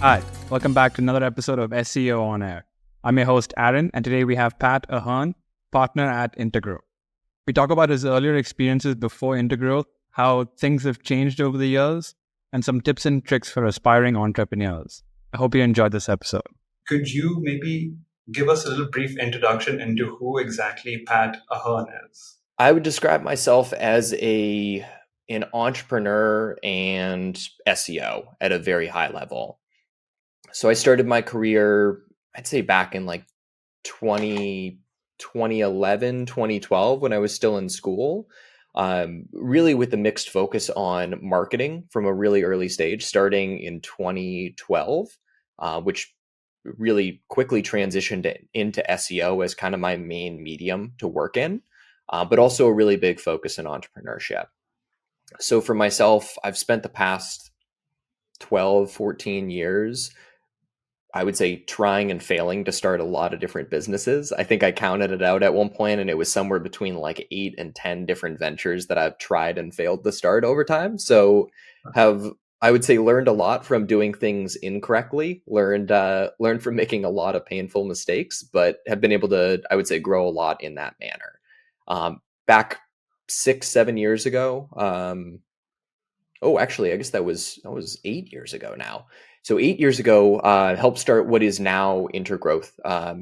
Hi, welcome back to another episode of SEO On-Air. I'm your host, Aaron, and today we have Pat Ahern, partner at Intergrowth. We talk about his earlier experiences before Intergrowth, how things have changed over the years, and some tips and tricks for aspiring entrepreneurs. I hope you enjoyed this episode. Could you maybe give us a little brief introduction into who exactly Pat Ahern is? I would describe myself as an entrepreneur and SEO at a very high level. So I started my career, I'd say back in like 2011, 2012, when I was still in school, really with a mixed focus on marketing from a really early stage, starting in 2012, which really quickly transitioned into SEO as kind of my main medium to work in, but also a really big focus in entrepreneurship. So for myself, I've spent the past 12, 14 years, I would say, trying and failing to start a lot of different businesses. I think I counted it out at one point, and it was somewhere between like 8 and 10 different ventures that I've tried and failed to start over time. So have, I would say, learned a lot from doing things incorrectly, learned from making a lot of painful mistakes, but have been able to, I would say, grow a lot in that manner. Back 6-7 years ago, actually, I guess that was 8 years ago now. So 8 years ago, helped start what is now Intergrowth,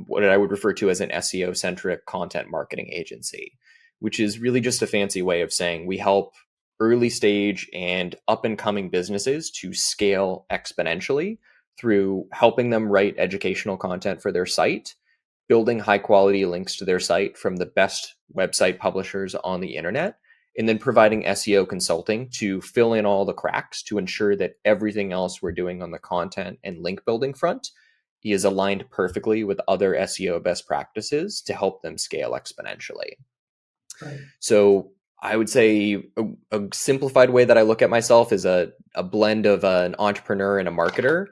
what I would refer to as an SEO-centric content marketing agency, which is really just a fancy way of saying we help early stage and up-and-coming businesses to scale exponentially through helping them write educational content for their site, building high-quality links to their site from the best website publishers on the internet, and then providing SEO consulting to fill in all the cracks to ensure that everything else we're doing on the content and link building front is aligned perfectly with other SEO best practices to help them scale exponentially. Right. So I would say a simplified way that I look at myself is a blend of an entrepreneur and a marketer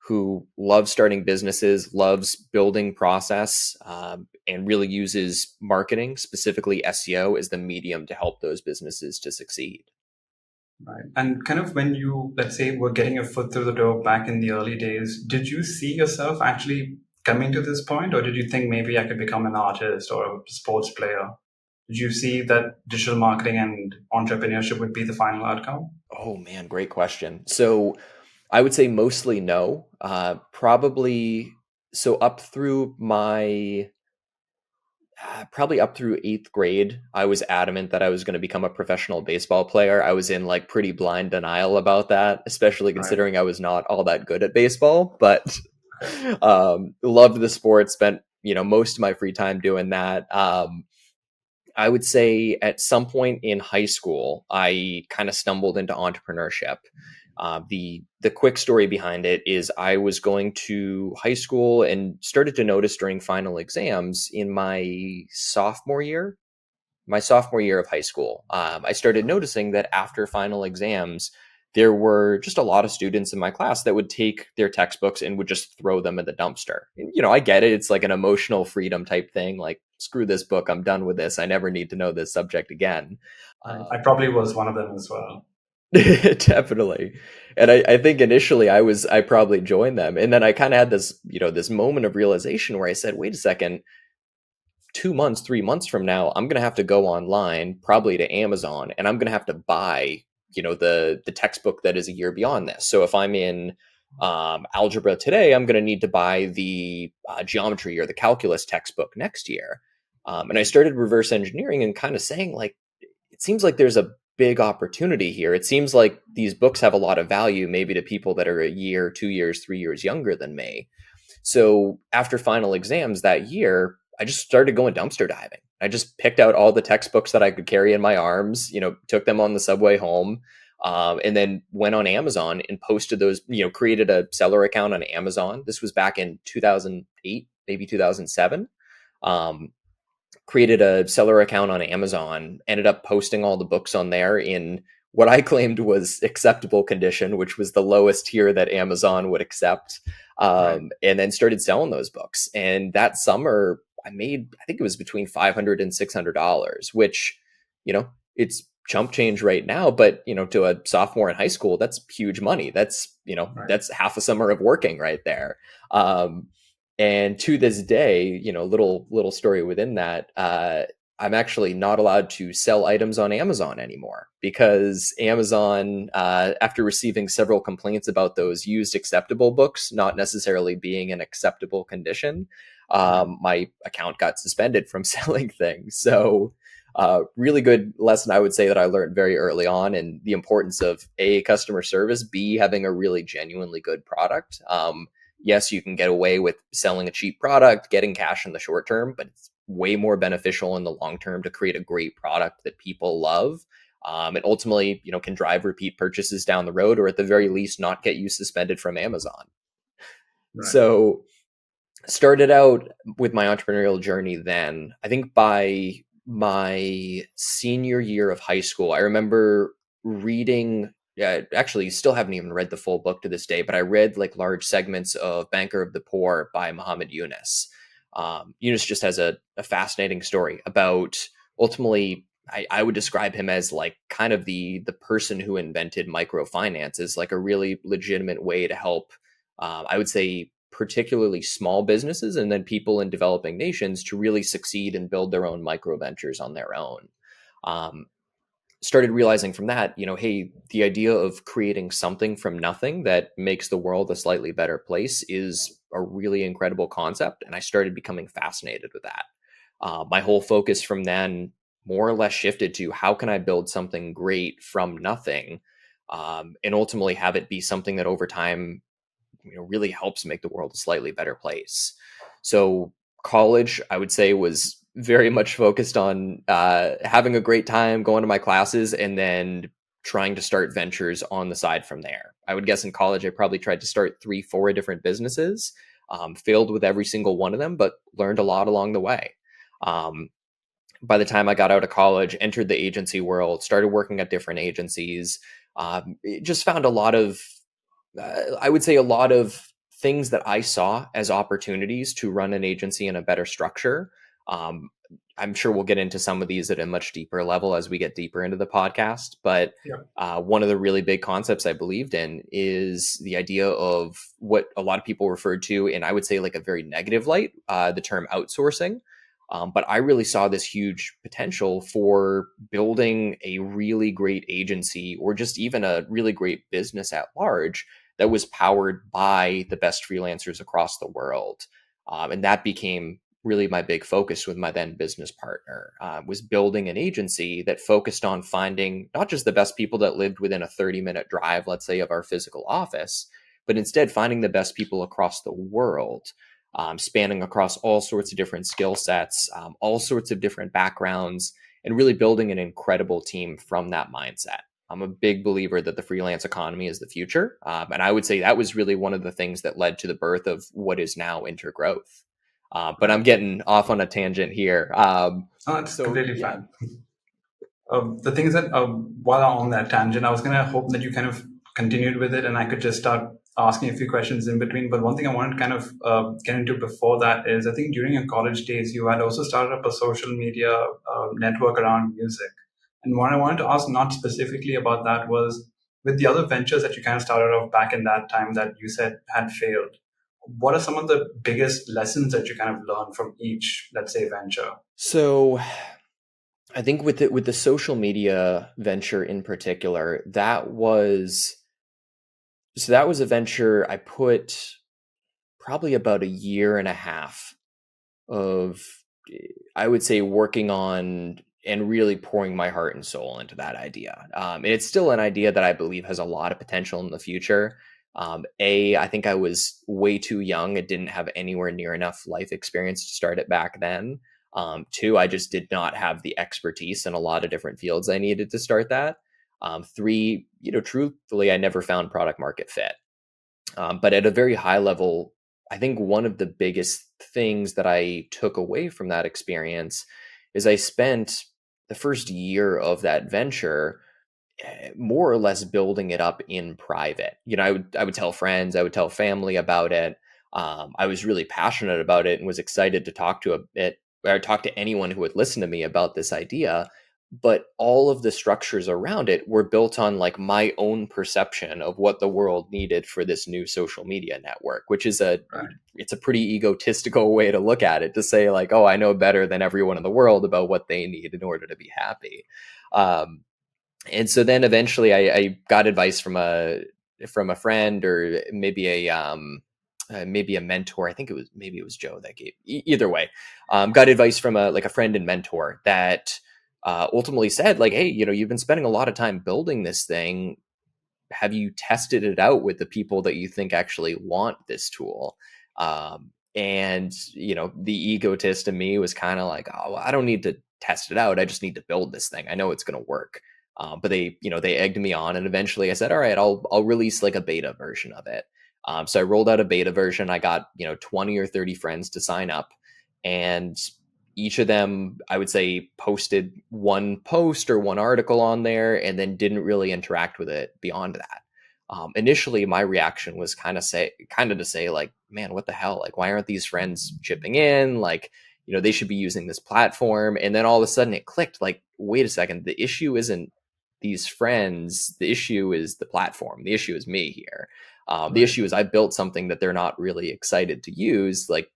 who loves starting businesses, loves building process, and really uses marketing, specifically SEO, as the medium to help those businesses to succeed. Right. And kind of when you, let's say, were getting your foot through the door back in the early days, did you see yourself actually coming to this point? Or did you think maybe I could become an artist or a sports player? Did you see that digital marketing and entrepreneurship would be the final outcome? Oh man, great question. So I would say mostly no. Probably so up through my probably up through 8th grade, I was adamant that I was going to become a professional baseball player. I was in like pretty blind denial about that, especially considering I was not all that good at baseball, but loved the sport, spent, most of my free time doing that. I would say at some point in high school, I kind of stumbled into entrepreneurship. The quick story behind it is I was going to high school and started to notice during final exams in my sophomore year of high school. I started noticing that after final exams, there were just a lot of students in my class that would take their textbooks and would just throw them in the dumpster. And, I get it. It's like an emotional freedom type thing. Like, screw this book. I'm done with this. I never need to know this subject again. I probably was one of them as well. Definitely. And I think initially I probably joined them. And then I kind of had this, this moment of realization where I said, wait a second, 2 months, 3 months from now, I'm going to have to go online, probably to Amazon, and I'm going to have to buy, the textbook that is a year beyond this. So if I'm in algebra today, I'm going to need to buy the geometry or the calculus textbook next year. And I started reverse engineering and kind of saying, like, it seems like there's a big opportunity here. It seems like these books have a lot of value, maybe to people that are a year, 2 years, 3 years younger than me. So after final exams that year, I just started going dumpster diving. I just picked out all the textbooks that I could carry in my arms, took them on the subway home, and then went on Amazon and posted those, created a seller account on Amazon. This was back in 2008, maybe 2007. Created a seller account on Amazon, ended up posting all the books on there in what I claimed was acceptable condition, which was the lowest tier that Amazon would accept, and then started selling those books. And that summer, I think it was between $500 and $600, which, it's chump change right now, but to a sophomore in high school, that's huge money. That's Right. that's half a summer of working right there. And to this day, little story within that, I'm actually not allowed to sell items on Amazon anymore because Amazon, after receiving several complaints about those used acceptable books not necessarily being in acceptable condition, my account got suspended from selling things. So really good lesson, I would say, that I learned very early on, and the importance of A, customer service, B, having a really genuinely good product. Yes, you can get away with selling a cheap product, getting cash in the short term, but it's way more beneficial in the long term to create a great product that people love. And ultimately, can drive repeat purchases down the road, or at the very least, not get you suspended from Amazon. Right. So started out with my entrepreneurial journey then. I think by my senior year of high school, I remember reading, actually still haven't even read the full book to this day, but I read like large segments of Banker of the Poor by Muhammad Yunus. Yunus just has a fascinating story about, ultimately, I would describe him as like kind of the person who invented microfinance, as like a really legitimate way to help, I would say, particularly small businesses and then people in developing nations to really succeed and build their own micro ventures on their own. Started realizing from that, hey, the idea of creating something from nothing that makes the world a slightly better place is a really incredible concept. And I started becoming fascinated with that. My whole focus from then more or less shifted to how can I build something great from nothing, and ultimately have it be something that over time really helps make the world a slightly better place. So college, I would say, was very much focused on having a great time, going to my classes, and then trying to start ventures on the side from there. I would guess in college, I probably tried to start 3-4 different businesses, failed with every single one of them, but learned a lot along the way. By the time I got out of college, entered the agency world, started working at different agencies, just found a lot of, I would say, a lot of things that I saw as opportunities to run an agency in a better structure. I'm sure we'll get into some of these at a much deeper level as we get deeper into the podcast. But one of the really big concepts I believed in is the idea of what a lot of people referred to, and I would say like a very negative light, the term outsourcing. But I really saw this huge potential for building a really great agency, or just even a really great business at large, that was powered by the best freelancers across the world. And that became really my big focus with my then business partner, was building an agency that focused on finding not just the best people that lived within a 30-minute drive, let's say, of our physical office, but instead finding the best people across the world, spanning across all sorts of different skill sets, all sorts of different backgrounds, and really building an incredible team from that mindset. I'm a big believer that the freelance economy is the future. And I would say that was really one of the things that led to the birth of what is now Intergrowth. But I'm getting off on a tangent here. That's completely fine. The thing is that while I'm on that tangent, I was going to hope that you kind of continued with it and I could just start asking a few questions in between. But one thing I wanted to kind of get into before that is, I think during your college days, you had also started up a social media network around music. And what I wanted to ask, not specifically about that, was with the other ventures that you kind of started off back in that time that you said had failed, what are some of the biggest lessons that you kind of learned from each, let's say, venture? So I think with the social media venture in particular, that was a venture I put probably about a year and a half of, I would say, working on and really pouring my heart and soul into that idea. And it's still an idea that I believe has a lot of potential in the future. I think I was way too young. It didn't have anywhere near enough life experience to start it back then. 2, I just did not have the expertise in a lot of different fields I needed to start that. 3, truthfully, I never found product market fit. But at a very high level, I think one of the biggest things that I took away from that experience is I spent the first year of that venture more or less building it up in private. I would tell friends, I would tell family about it. I was really passionate about it and was excited to talk to anyone who would listen to me about this idea. but all of the structures around it were built on like my own perception of what the world needed for this new social media network, which is it's a pretty egotistical way to look at it, to say like, oh, I know better than everyone in the world about what they need in order to be happy. And so then eventually I got advice from a friend, or maybe a mentor. I think it was Joe that gave, either way, got advice from a friend and mentor that ultimately said like, hey, you've been spending a lot of time building this thing. Have you tested it out with the people that you think actually want this tool? And the egotist in me was kind of like, oh, well, I don't need to test it out. I just need to build this thing. I know it's going to work. But they egged me on, and eventually I said, all right, I'll release like a beta version of it. So I rolled out a beta version. I got 20 or 30 friends to sign up, and each of them, I would say, posted one post or one article on there, and then didn't really interact with it beyond that. Initially, my reaction was kind of to say like, man, what the hell? Like, why aren't these friends chipping in? Like, they should be using this platform. And then all of a sudden it clicked, like, wait a second, the issue isn't these friends. The issue is the platform. The issue is me here. The issue is I built something that they're not really excited to use. Like,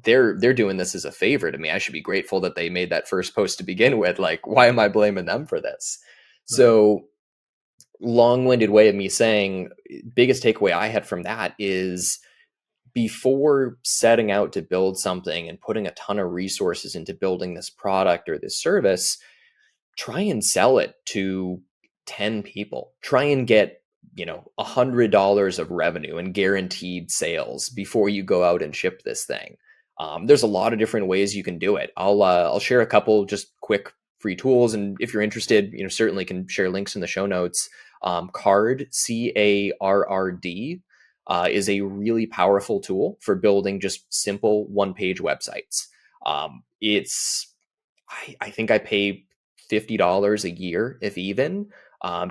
they're doing this as a favor to me. I should be grateful that they made that first post to begin with. Like, why am I blaming them for this? Right. So long-winded way of me saying, biggest takeaway I had from that is, before setting out to build something and putting a ton of resources into building this product or this service, try and sell it to 10 people. Try and get, $100 of revenue and guaranteed sales before you go out and ship this thing. There's a lot of different ways you can do it. I'll share a couple just quick free tools, and if you're interested, certainly can share links in the show notes. Carrd, CARRD, is a really powerful tool for building just simple one-page websites. I think I pay $50 a year, if even,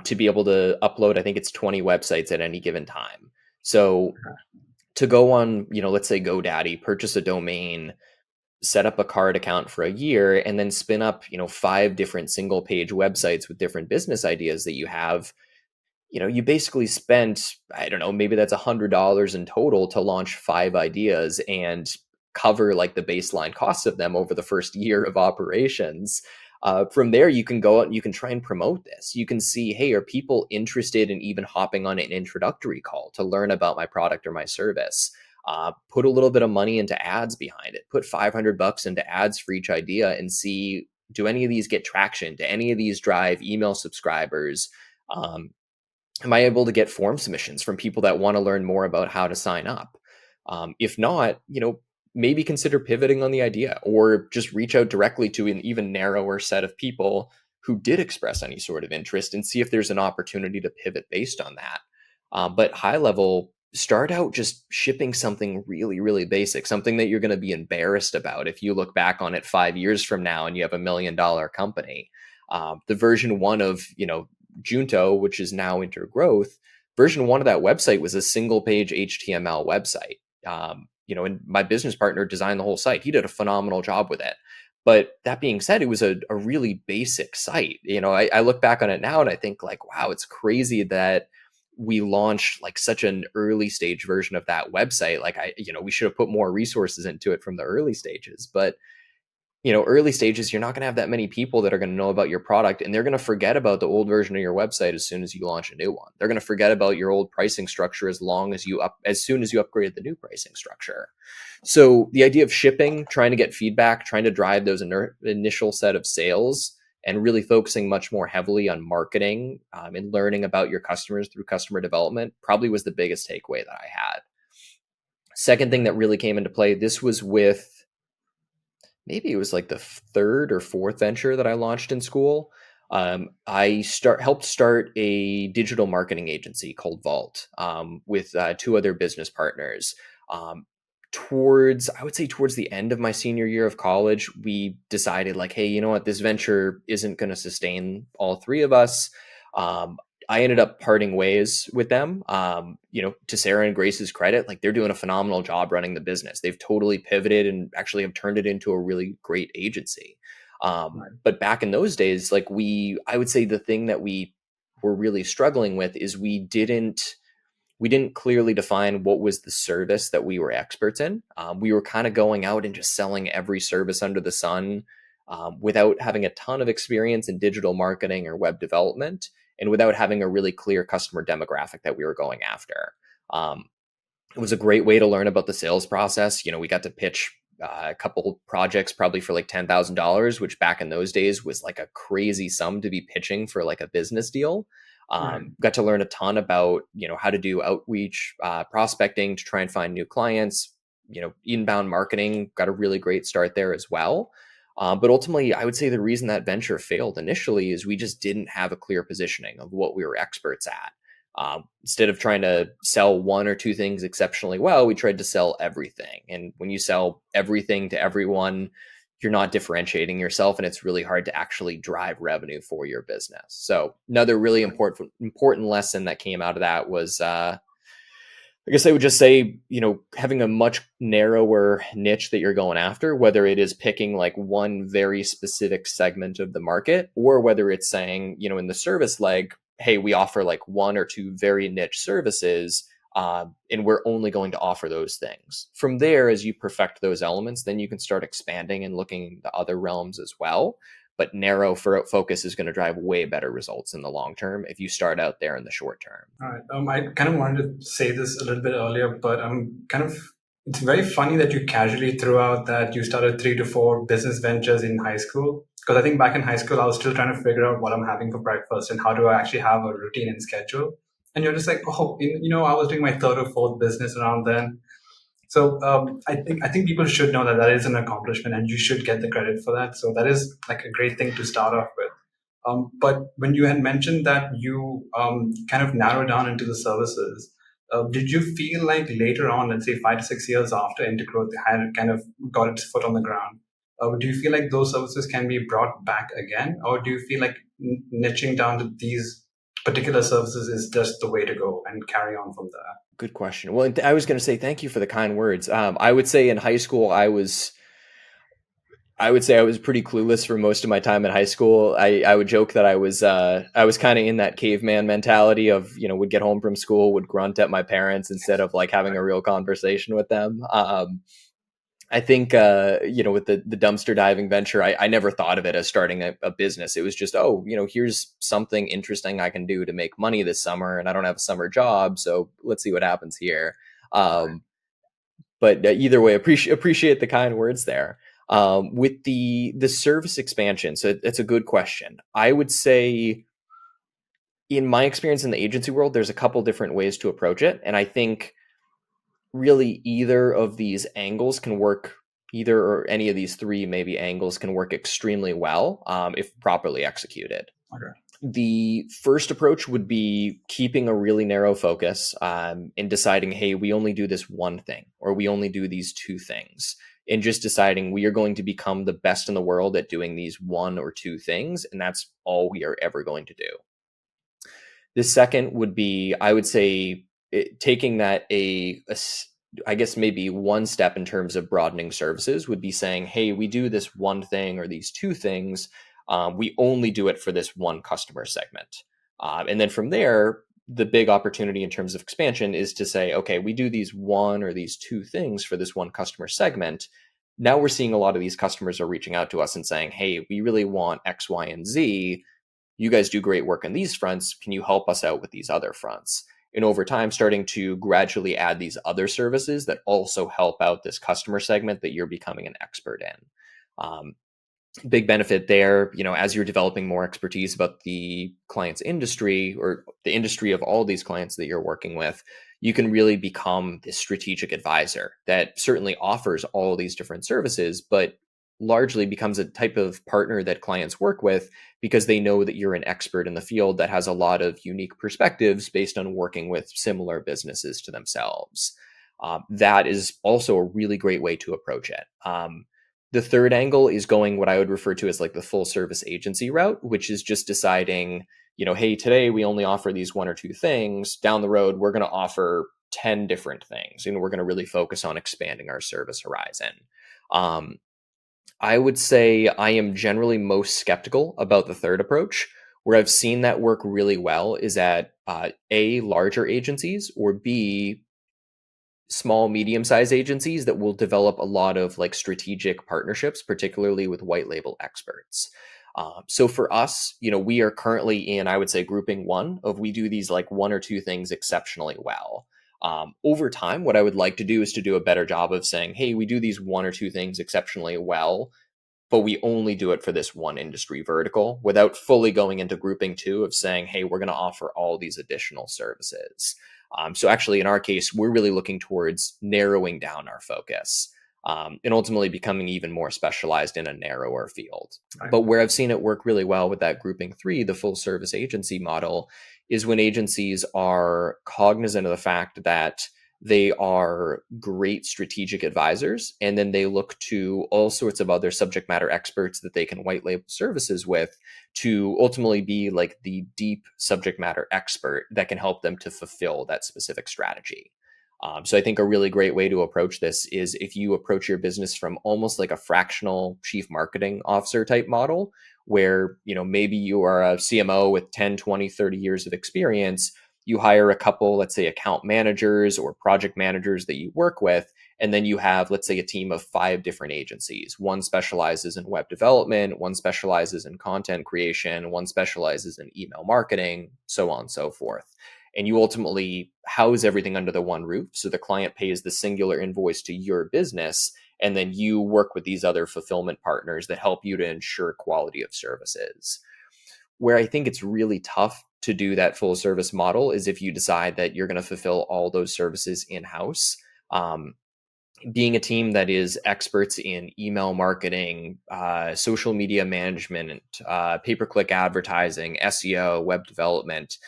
to be able to upload, I think it's 20 websites at any given time. So to go on, let's say GoDaddy, purchase a domain, set up a Carrd account for a year, and then spin up, 5 different single page websites with different business ideas that you have, you basically spent, I don't know, maybe that's $100 in total to launch 5 ideas and cover like the baseline costs of them over the first year of operations. From there, you can go out and you can try and promote this. You can see, hey, are people interested in even hopping on an introductory call to learn about my product or my service? Put a little bit of money into ads behind it. Put $500 into ads for each idea and see, do any of these get traction? Do any of these drive email subscribers? Am I able to get form submissions from people that want to learn more about how to sign up? If not, maybe consider pivoting on the idea, or just reach out directly to an even narrower set of people who did express any sort of interest and see if there's an opportunity to pivot based on that. But high level, start out just shipping something really, really basic, something that you're going to be embarrassed about if you look back on it 5 years from now and you have $1 million company. The version 1 of, Junto, which is now Intergrowth, version 1 of that website was a single page HTML website. And my business partner designed the whole site. He did a phenomenal job with it. But that being said, it was a really basic site. I look back on it now and I think like, wow, it's crazy that we launched like such an early stage version of that website. Like we should have put more resources into it from the early stages. But early stages, you're not going to have that many people that are going to know about your product, and they're going to forget about the old version of your website as soon as you launch a new one. They're going to forget about your old pricing structure as soon as you upgrade the new pricing structure. So the idea of shipping, trying to get feedback, trying to drive those initial set of sales, and really focusing much more heavily on marketing and learning about your customers through customer development probably was the biggest takeaway that I had. Second thing that really came into play, this was with, maybe it was like the 3rd or 4th venture that I launched in school. I helped start a digital marketing agency called Vault with 2 other business partners. Towards the end of my senior year of college, we decided like, hey, you know what, this venture isn't going to sustain all 3 of us. I ended up parting ways with them. To Sarah and Grace's credit, like they're doing a phenomenal job running the business. They've totally pivoted and actually have turned it into a really great agency. But back in those days, like I would say the thing that we were really struggling with is we didn't clearly define what was the service that we were experts in. We were kind of going out and just selling every service under the sun without having a ton of experience in digital marketing or web development, and without having a really clear customer demographic that we were going after. It was a great way to learn about the sales process. We got to pitch a couple projects probably for like $10,000, which back in those days was like a crazy sum to be pitching for like a business deal. Got to learn a ton about, how to do outreach, prospecting to try and find new clients, inbound marketing, got a really great start there as well. But ultimately, I would say the reason that venture failed initially is we just didn't have a clear positioning of what we were experts at. Instead of trying to sell one or two things exceptionally well, we tried to sell everything. And when you sell everything to everyone, you're not differentiating yourself, and it's really hard to actually drive revenue for your business. So another really important lesson that came out of that was, I guess I would just say, having a much narrower niche that you're going after, whether it is picking like one very specific segment of the market, or whether it's saying, in the service leg, hey, we offer like one or two very niche services, and we're only going to offer those things. From there, as you perfect those elements, then you can start expanding and looking into other realms as well. But narrow focus is going to drive way better results in the long term if you start out there in the short term. All right. I kind of wanted to say this a little bit earlier, but it's very funny that you casually threw out that you started 3 to 4 business ventures in high school. Because I think back in high school, I was still trying to figure out what I'm having for breakfast and how do I actually have a routine and schedule. And you're just like, oh, I was doing my 3rd or 4th business around then. So I think people should know that is an accomplishment, and you should get the credit for that. So that is like a great thing to start off with. But when you had mentioned that you kind of narrowed down into the services, did you feel like later on, let's say 5 to 6 years after Intergrowth had kind of got its foot on the ground, do you feel like those services can be brought back again? Or do you feel like niching down to these particular services is just the way to go and carry on from there? Good question. Well, I was going to say thank you for the kind words. I would say in high school, I was pretty clueless for most of my time in high school. I would joke that I was kind of in that caveman mentality of, would get home from school, would grunt at my parents instead of like having a real conversation with them. I think, with the dumpster diving venture, I never thought of it as starting a business. It was just, here's something interesting I can do to make money this summer, and I don't have a summer job, so let's see what happens here. But either way, appreciate the kind words there. With the service expansion, so it's a good question. I would say, in my experience in the agency world, there's a couple different ways to approach it, and I think really either of these angles can work, or any of these three maybe angles can work extremely well if properly executed. Okay. The first approach would be keeping a really narrow focus and deciding, hey, we only do this one thing, or we only do these two things, and just deciding we are going to become the best in the world at doing these one or two things, and that's all we are ever going to do. The second would be, I would say, taking that I guess maybe one step in terms of broadening services would be saying, hey, we do this one thing or these two things. We only do it for this one customer segment. And then from there, the big opportunity in terms of expansion is to say, okay, we do these one or these two things for this one customer segment. Now we're seeing a lot of these customers are reaching out to us and saying, hey, we really want X, Y, and Z. You guys do great work on these fronts. Can you help us out with these other fronts? And over time, starting to gradually add these other services that also help out this customer segment that you're becoming an expert in. Big benefit there, as you're developing more expertise about the client's industry or the industry of all these clients that you're working with, you can really become this strategic advisor that certainly offers all these different services, but largely becomes a type of partner that clients work with because they know that you're an expert in the field that has a lot of unique perspectives based on working with similar businesses to themselves. That is also a really great way to approach it. The third angle is going what I would refer to as like the full service agency route, which is just deciding, hey, today we only offer these one or two things. Down the road, we're going to offer 10 different things, and we're going to really focus on expanding our service horizon. I would say I am generally most skeptical about the third approach. Where I've seen that work really well is at A, larger agencies, or B, small, medium-sized agencies that will develop a lot of like strategic partnerships, particularly with white label experts. So for us, we are currently in, I would say, grouping one of we do these like one or two things exceptionally well. Over time, what I would like to do is to do a better job of saying, hey, we do these one or two things exceptionally well, but we only do it for this one industry vertical without fully going into grouping two of saying, hey, we're going to offer all these additional services. So actually, in our case, we're really looking towards narrowing down our focus and ultimately becoming even more specialized in a narrower field. Right. But where I've seen it work really well with that grouping three, the full service agency model, is when agencies are cognizant of the fact that they are great strategic advisors, and then they look to all sorts of other subject matter experts that they can white label services with to ultimately be like the deep subject matter expert that can help them to fulfill that specific strategy. So I think a really great way to approach this is if you approach your business from almost like a fractional chief marketing officer type model, where maybe you are a CMO with 10, 20, 30 years of experience. You hire a couple, let's say, account managers or project managers that you work with, and then you have, let's say, a team of 5 different agencies. One specializes in web development, one specializes in content creation, one specializes in email marketing, so on and so forth. And you ultimately house everything under the one roof. So the client pays the singular invoice to your business, and then you work with these other fulfillment partners that help you to ensure quality of services. Where I think it's really tough to do that full service model is if you decide that you're going to fulfill all those services in-house. Being a team that is experts in email marketing, social media management, pay-per-click advertising, SEO, web development,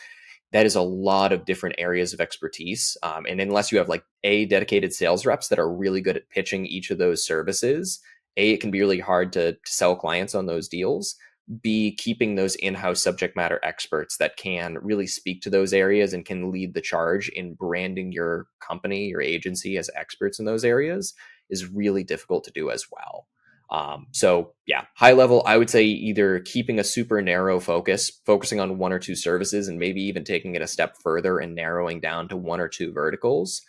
that is a lot of different areas of expertise. And unless you have like dedicated sales reps that are really good at pitching each of those services, it can be really hard to sell clients on those deals. B, keeping those in-house subject matter experts that can really speak to those areas and can lead the charge in branding your company, your agency as experts in those areas is really difficult to do as well. So yeah, high level, I would say either keeping a super narrow focus, focusing on one or two services, and maybe even taking it a step further and narrowing down to one or two verticals.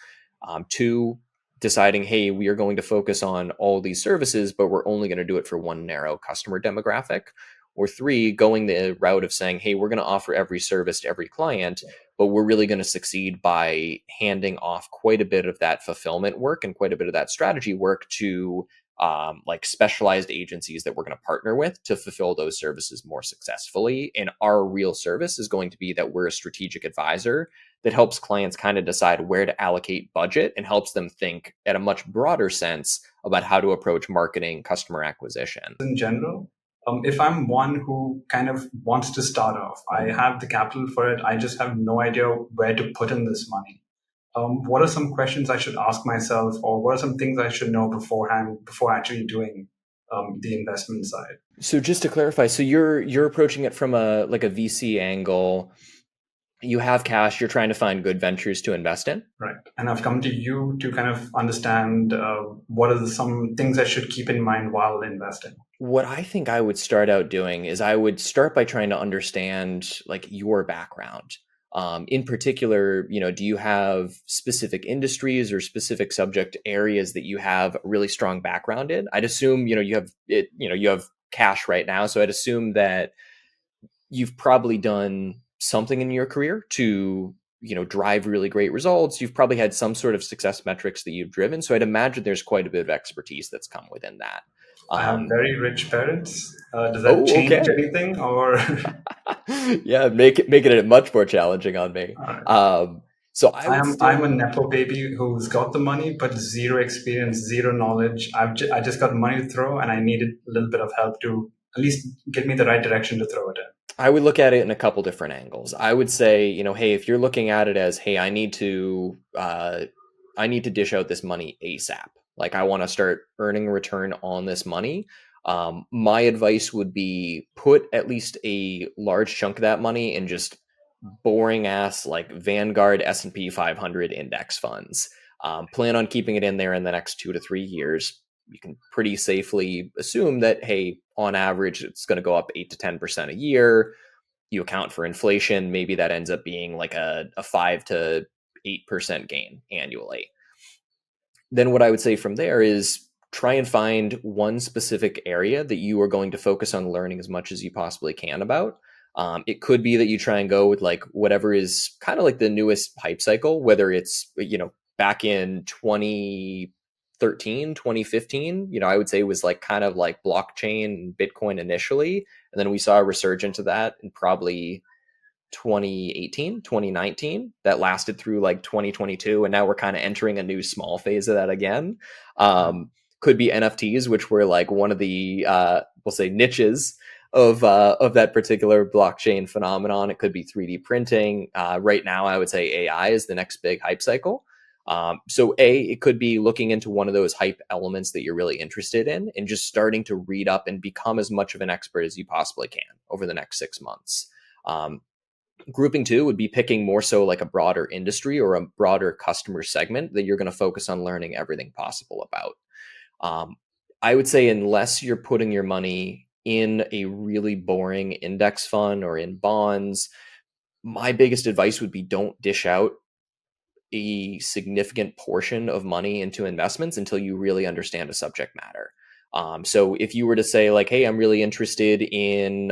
Two, deciding, hey, we are going to focus on all these services, but we're only going to do it for one narrow customer demographic. Or three, going the route of saying, hey, we're going to offer every service to every client, but we're really going to succeed by handing off quite a bit of that fulfillment work and quite a bit of that strategy work to like specialized agencies that we're going to partner with to fulfill those services more successfully. And our real service is going to be that we're a strategic advisor that helps clients kind of decide where to allocate budget and helps them think at a much broader sense about how to approach marketing, customer acquisition. In general, if I'm one who kind of wants to start off, I have the capital for it, I just have no idea where to put in this money. What are some questions I should ask myself, or what are some things I should know beforehand before actually doing the investment side? So just to clarify, so you're approaching it from a VC angle. You have cash, you're trying to find good ventures to invest in. Right. And I've come to you to kind of understand what are some things I should keep in mind while investing. What I think I would start out doing is I would start by trying to understand like your background. In particular, do you have specific industries or specific subject areas that you have a really strong background in? I'd assume, you have cash right now. So I'd assume that you've probably done something in your career to, drive really great results. You've probably had some sort of success metrics that you've driven. So I'd imagine there's quite a bit of expertise that's come within that. I have very rich parents. Does that change anything, or? Yeah, make it much more challenging on me. Right. So I'm a nepo baby who's got the money but zero experience, zero knowledge. I just got money to throw, and I needed a little bit of help to at least get me the right direction to throw it in. I would look at it in a couple different angles. I would say, hey, if you're looking at it as, hey, I need to dish out this money ASAP. Like I want to start earning a return on this money. My advice would be put at least a large chunk of that money in just boring ass like Vanguard S&P 500 index funds. Plan on keeping it in there in the next 2 to 3 years. you can pretty safely assume that, hey, on average, it's going to go up 8 to 10% a year. You account for inflation, maybe that ends up being like a 5 to 8% gain annually. Then what I would say from there is try and find one specific area that you are going to focus on learning as much as you possibly can about. It could be that you try and go with like whatever is kind of like the newest hype cycle, whether it's, back in 2013, 2015, I would say was like kind of like blockchain and Bitcoin initially. And then we saw a resurgence of that in probably 2018, 2019 that lasted through like 2022. And now we're kind of entering a new small phase of that again. Could be NFTs, which were like one of the, we'll say niches of that particular blockchain phenomenon. It could be 3D printing. Right now, I would say AI is the next big hype cycle. So it could be looking into one of those hype elements that you're really interested in and just starting to read up and become as much of an expert as you possibly can over the next 6 months. Grouping two would be picking more so like a broader industry or a broader customer segment that you're going to focus on learning everything possible about. I would say unless you're putting your money in a really boring index fund or in bonds, my biggest advice would be don't dish out a significant portion of money into investments until you really understand a subject matter. So if you were to say like, hey, I'm really interested in,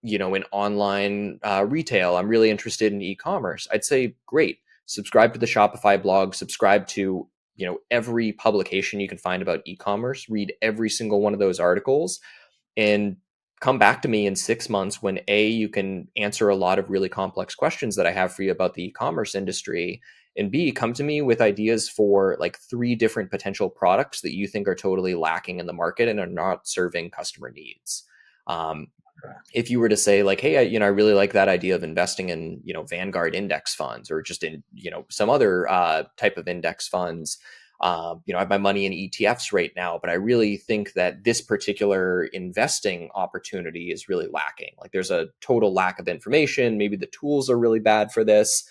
in online retail, I'm really interested in e-commerce, I'd say, great, subscribe to the Shopify blog, subscribe to, every publication you can find about e-commerce, read every single one of those articles, and come back to me in 6 months when you can answer a lot of really complex questions that I have for you about the e-commerce industry, and B, come to me with ideas for like 3 different potential products that you think are totally lacking in the market and are not serving customer needs. If you were to say like, hey, I really like that idea of investing in, Vanguard index funds or just in, some other type of index funds. I have my money in ETFs right now, but I really think that this particular investing opportunity is really lacking. Like there's a total lack of information. Maybe the tools are really bad for this.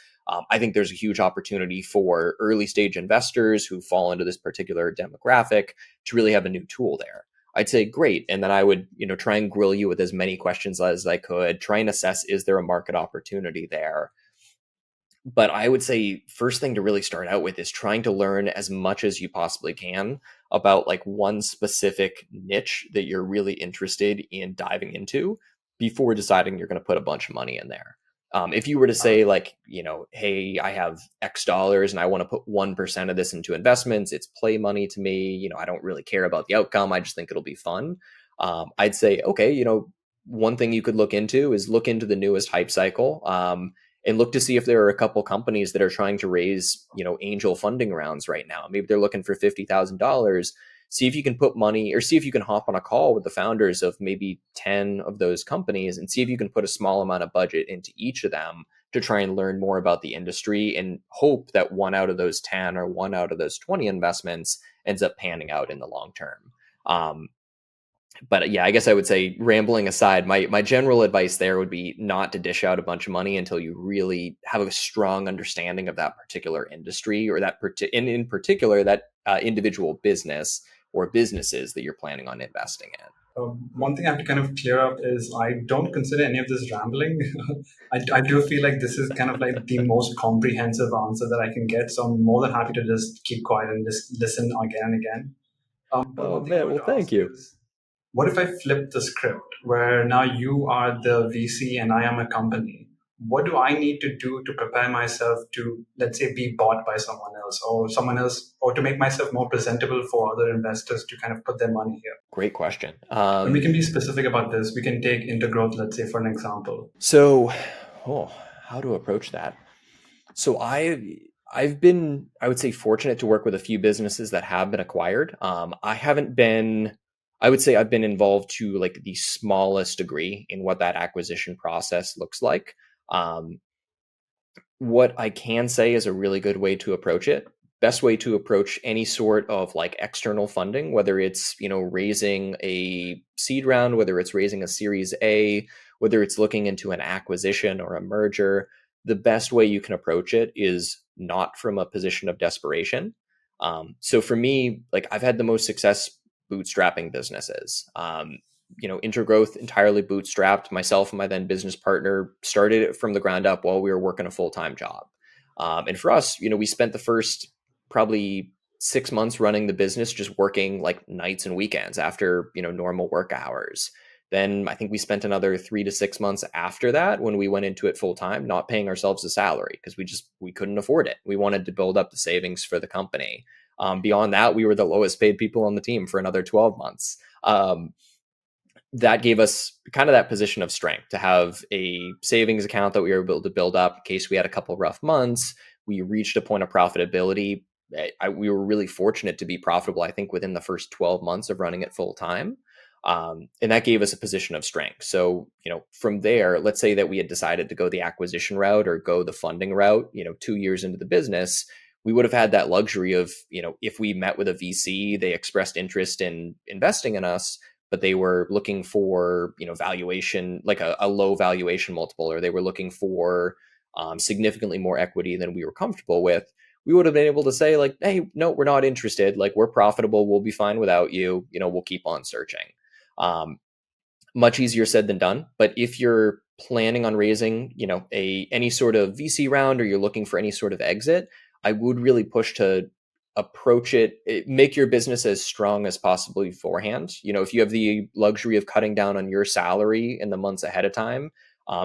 I think there's a huge opportunity for early stage investors who fall into this particular demographic to really have a new tool there. I'd say great. And then I would, try and grill you with as many questions as I could, try and assess, is there a market opportunity there? But I would say first thing to really start out with is trying to learn as much as you possibly can about like one specific niche that you're really interested in diving into before deciding you're going to put a bunch of money in there. If you were to say like, hey, I have X dollars and I want to put 1% of this into investments, it's play money to me. I don't really care about the outcome. I just think it'll be fun. I'd say, okay, one thing you could look into is look into the newest hype cycle. And look to see if there are a couple companies that are trying to raise, angel funding rounds right now. Maybe they're looking for $50,000. See if you can put money, or see if you can hop on a call with the founders of maybe 10 of those companies and see if you can put a small amount of budget into each of them to try and learn more about the industry and hope that one out of those 10 or one out of those 20 investments ends up panning out in the long term. But yeah, I guess I would say, rambling aside, my general advice there would be not to dish out a bunch of money until you really have a strong understanding of that particular industry or that in particular that individual business or businesses that you're planning on investing in. One thing I have to kind of clear up is I don't consider any of this rambling. I do feel like this is kind of like the most comprehensive answer that I can get. So I'm more than happy to just keep quiet and just listen again and again. Oh man, well, thank you. What if I flip the script where now you are the VC and I am a company? What do I need to do to prepare myself to, let's say, be bought by someone else, or to make myself more presentable for other investors to kind of put their money here? Great question. And we can be specific about this. We can take Intergrowth, let's say, for an example. So, how to approach that? So I've been, I would say, fortunate to work with a few businesses that have been acquired. I would say I've been involved to like the smallest degree in what that acquisition process looks like. What I can say is a really good way to approach it. Best way to approach any sort of like external funding, whether it's, raising a seed round, whether it's raising a Series A, whether it's looking into an acquisition or a merger, the best way you can approach it is not from a position of desperation. So for me, like I've had the most success bootstrapping businesses. Intergrowth entirely bootstrapped. Myself and my then business partner started it from the ground up while we were working a full-time job. And for us, we spent the first probably 6 months running the business, just working like nights and weekends after, normal work hours. Then I think we spent another 3 to 6 months after that when we went into it full time, not paying ourselves a salary because we couldn't afford it. We wanted to build up the savings for the company. Beyond that, we were the lowest paid people on the team for another 12 months. That gave us kind of that position of strength to have a savings account that we were able to build up in case we had a couple rough months. We reached a point of profitability. We were really fortunate to be profitable, I think, within the first 12 months of running it full time. And that gave us a position of strength. So, from there, let's say that we had decided to go the acquisition route or go the funding route, 2 years into the business, we would have had that luxury of, if we met with a VC, they expressed interest in investing in us, but they were looking for, valuation, like a low valuation multiple, or they were looking for significantly more equity than we were comfortable with. We would have been able to say like, hey, no, we're not interested. Like, we're profitable. We'll be fine without you. We'll keep on searching. Much easier said than done. But if you're planning on raising, any sort of VC round, or you're looking for any sort of exit, I would really push to approach it, make your business as strong as possible beforehand. If you have the luxury of cutting down on your salary in the months ahead of time,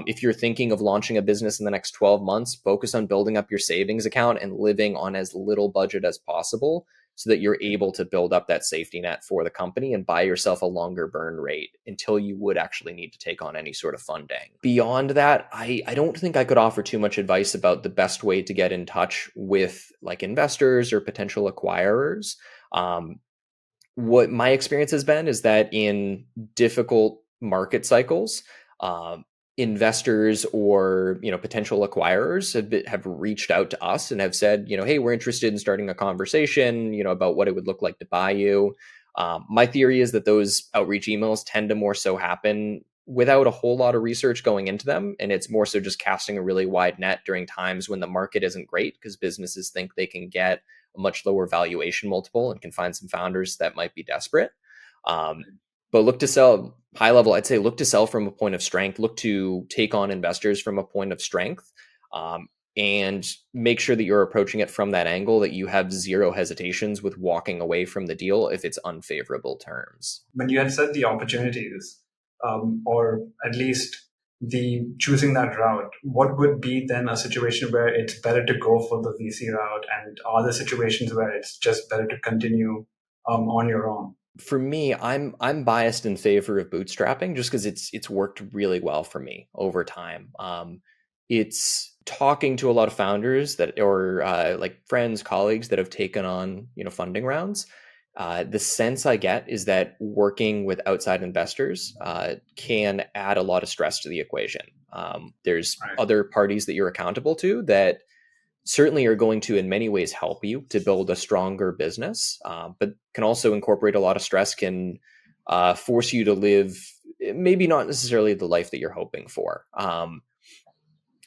if you're thinking of launching a business in the next 12 months, focus on building up your savings account and living on as little budget as possible so that you're able to build up that safety net for the company and buy yourself a longer burn rate until you would actually need to take on any sort of funding. Beyond that, I don't think I could offer too much advice about the best way to get in touch with like investors or potential acquirers. What my experience has been is that in difficult market cycles, investors or potential acquirers have reached out to us and have said, hey, we're interested in starting a conversation about what it would look like to buy you. My theory is that those outreach emails tend to more so happen without a whole lot of research going into them, and it's more so just casting a really wide net during times when the market isn't great because businesses think they can get a much lower valuation multiple and can find some founders that might be desperate. But look to sell high level. I'd say look to sell from a point of strength, look to take on investors from a point of strength, and make sure that you're approaching it from that angle, that you have zero hesitations with walking away from the deal if it's unfavorable terms. When you had said the opportunities, or at least the choosing that route, what would be then a situation where it's better to go for the VC route, and are there situations where it's just better to continue on your own? For me, I'm biased in favor of bootstrapping just because it's worked really well for me over time. It's talking to a lot of founders that, or like friends, colleagues that have taken on funding rounds. The sense I get is that working with outside investors can add a lot of stress to the equation. There's other parties that you're accountable to that certainly are going to in many ways help you to build a stronger business, but can also incorporate a lot of stress, can force you to live maybe not necessarily the life that you're hoping for.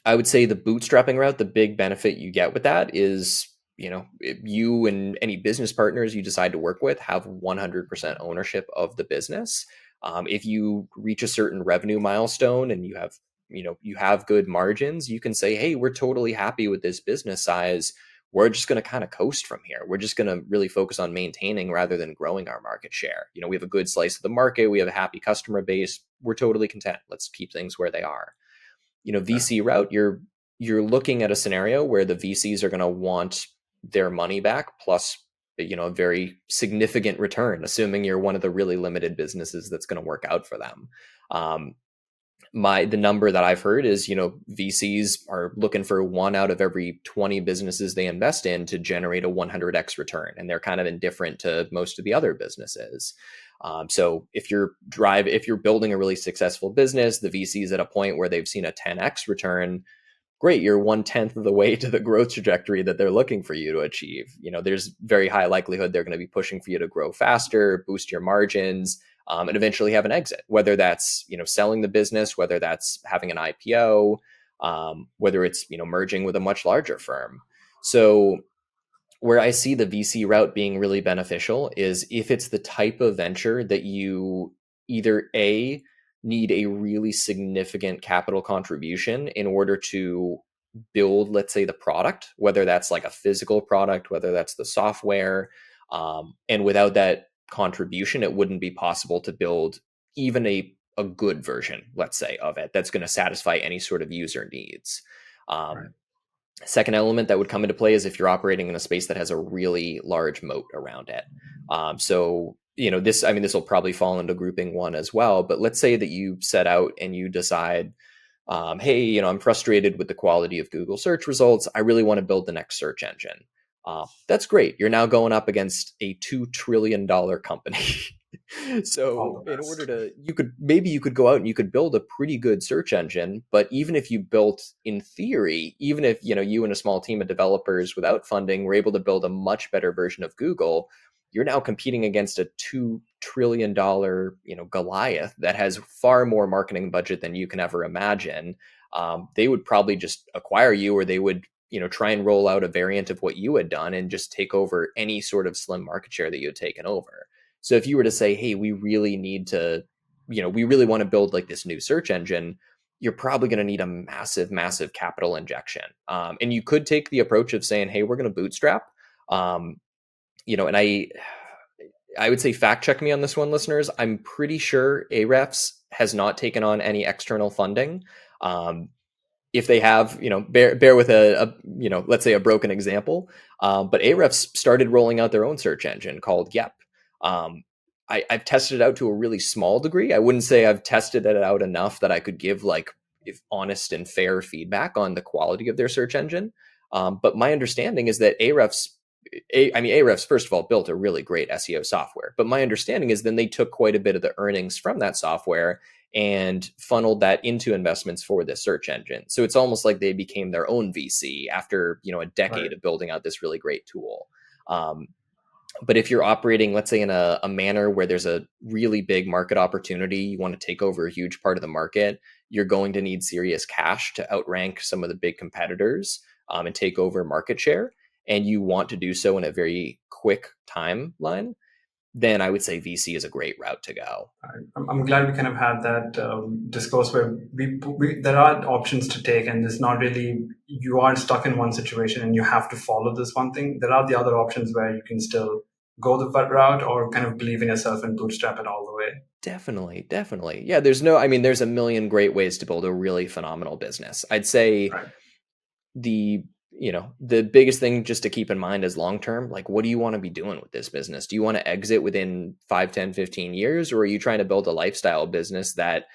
I would say the bootstrapping route, the big benefit you get with that is, you and any business partners you decide to work with have 100% ownership of the business. If you reach a certain revenue milestone and you have good margins, you can say, hey, we're totally happy with this business size. We're just going to kind of coast from here. We're just going to really focus on maintaining rather than growing our market share. We have a good slice of the market. We have a happy customer base. We're totally content. Let's keep things where they are. VC route, you're looking at a scenario where the VCs are going to want their money back plus a very significant return, assuming you're one of the really limited businesses that's going to work out for them. The number that I've heard is, VCs are looking for 1 out of every 20 businesses they invest in to generate a 100x return. And they're kind of indifferent to most of the other businesses. So if you're building a really successful business, the VC's at a point where they've seen a 10x return, great, you're 1/10 of the way to the growth trajectory that they're looking for you to achieve. There's very high likelihood they're going to be pushing for you to grow faster, boost your margins, and eventually have an exit, whether that's, selling the business, whether that's having an IPO, whether it's, merging with a much larger firm. So where I see the VC route being really beneficial is if it's the type of venture that you either A, need a really significant capital contribution in order to build, let's say, the product, whether that's like a physical product, whether that's the software. And without that contribution, it wouldn't be possible to build even a good version, let's say, of it that's going to satisfy any sort of user needs. Right. Second element that would come into play is if you're operating in a space that has a really large moat around it. So, this will probably fall into grouping one as well. But let's say that you set out and you decide, hey, I'm frustrated with the quality of Google search results. I really want to build the next search engine. That's great. You're now going up against a $2 trillion company. So in order to, you could go out and you could build a pretty good search engine, but even if you built, in theory, even if, you and a small team of developers without funding were able to build a much better version of Google, you're now competing against a $2 trillion, Goliath that has far more marketing budget than you can ever imagine. They would probably just acquire you, or they would, try and roll out a variant of what you had done and just take over any sort of slim market share that you had taken over. So if you were to say, hey, we really need to, we really want to build like this new search engine, you're probably going to need a massive, massive capital injection. And you could take the approach of saying, hey, we're going to bootstrap. And I would say fact check me on this one, listeners. I'm pretty sure Ahrefs has not taken on any external funding. If they have, bear with let's say a broken example. But Ahrefs started rolling out their own search engine called Yep. I've tested it out to a really small degree. I wouldn't say I've tested it out enough that I could give honest and fair feedback on the quality of their search engine. But my understanding is that Ahrefs, first of all, built a really great SEO software. But my understanding is then they took quite a bit of the earnings from that software and funneled that into investments for the search engine. So it's almost like they became their own VC after, a decade of building out this really great tool. But if you're operating, let's say, in a manner where there's a really big market opportunity, you want to take over a huge part of the market, you're going to need serious cash to outrank some of the big competitors and take over market share. And you want to do so in a very quick timeline, then I would say VC is a great route to go. I'm glad we kind of had that discourse where there are options to take, and it's not really you are stuck in one situation and you have to follow this one thing. There are the other options where you can still go the route or kind of believe in yourself and bootstrap it all the way. Definitely. Yeah, there's a million great ways to build a really phenomenal business. I'd say the biggest thing just to keep in mind is long-term, like, what do you want to be doing with this business? Do you want to exit within 5, 10, 15 years? Or are you trying to build a lifestyle business that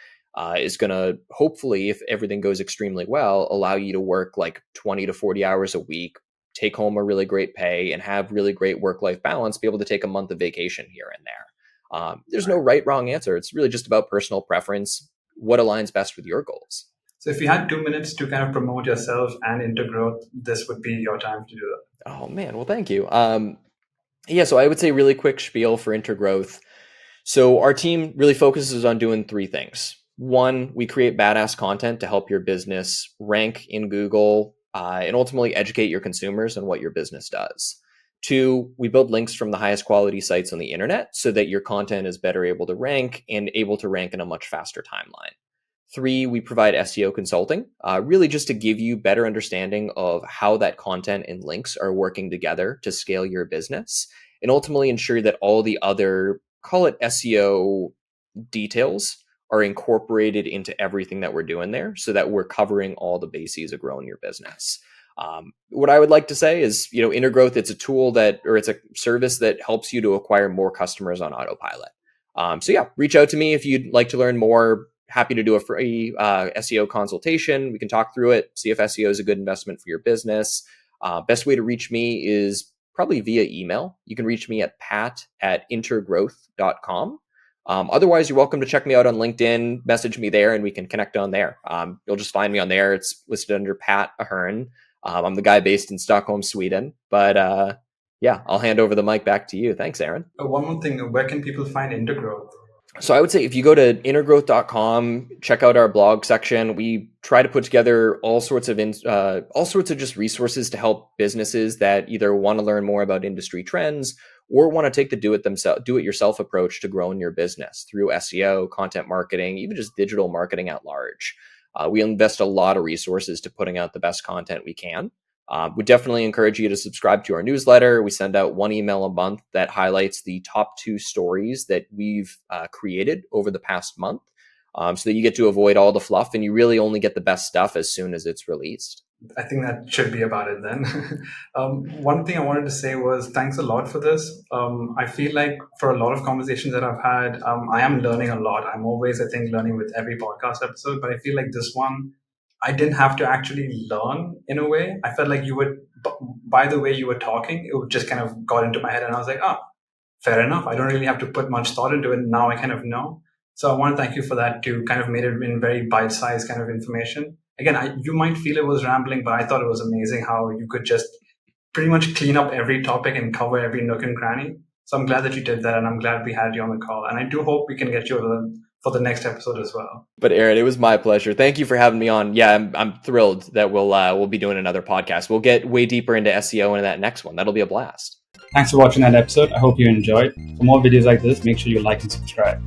is going to, hopefully, if everything goes extremely well, allow you to work like 20 to 40 hours a week, take home a really great pay, and have really great work-life balance, be able to take a month of vacation here and there. There's no right, wrong answer. It's really just about personal preference, what aligns best with your goals. So if you had 2 minutes to kind of promote yourself and Intergrowth, this would be your time to do that. Oh, man. Well, thank you. So I would say really quick spiel for Intergrowth. So our team really focuses on doing 3 things. 1, we create badass content to help your business rank in Google and ultimately educate your consumers on what your business does. 2, we build links from the highest quality sites on the internet so that your content is better able to rank and able to rank in a much faster timeline. 3, we provide SEO consulting, really just to give you better understanding of how that content and links are working together to scale your business and ultimately ensure that all the other, call it SEO details, are incorporated into everything that we're doing there so that we're covering all the bases of growing your business. What I would like to say is, Intergrowth, it's a tool it's a service that helps you to acquire more customers on autopilot. Reach out to me if you'd like to learn more. Happy to do a free SEO consultation. We can talk through it, see if SEO is a good investment for your business. Best way to reach me is probably via email. You can reach me at pat@intergrowth.com. Otherwise, you're welcome to check me out on LinkedIn, message me there, and we can connect on there. You'll just find me on there. It's listed under Pat Ahern. I'm the guy based in Stockholm, Sweden. But I'll hand over the mic back to you. Thanks, Aaron. One more thing, where can people find Intergrowth? So I would say if you go to intergrowth.com, check out our blog section. We try to put together all sorts of just resources to help businesses that either want to learn more about industry trends or want to take the do it yourself approach to growing your business through SEO, content marketing, even just digital marketing at large. We invest a lot of resources to putting out the best content we can. We definitely encourage you to subscribe to our newsletter. We send out one email a month that highlights the top 2 stories that we've created over the past month, so that you get to avoid all the fluff and you really only get the best stuff as soon as it's released. I think that should be about it then. One thing I wanted to say was thanks a lot for this. I feel like for a lot of conversations that I've had, I am learning a lot. I'm always, I think, learning with every podcast episode, but I feel like this one, I didn't have to actually learn in a way. I felt like you would, by the way you were talking, it just kind of got into my head and I was like, fair enough. I don't really have to put much thought into it. Now I kind of know. So I want to thank you for that too. Kind of made it in very bite-sized kind of information. Again, you might feel it was rambling, but I thought it was amazing how you could just pretty much clean up every topic and cover every nook and cranny. So I'm glad that you did that, and I'm glad we had you on the call. And I do hope we can get you for the next episode as well. But Aaron, it was my pleasure. Thank you for having me on. Yeah, I'm thrilled that we'll be doing another podcast. We'll get way deeper into SEO in that next one. That'll be a blast. Thanks for watching that episode. I hope you enjoyed. For more videos like this, make sure you like and subscribe.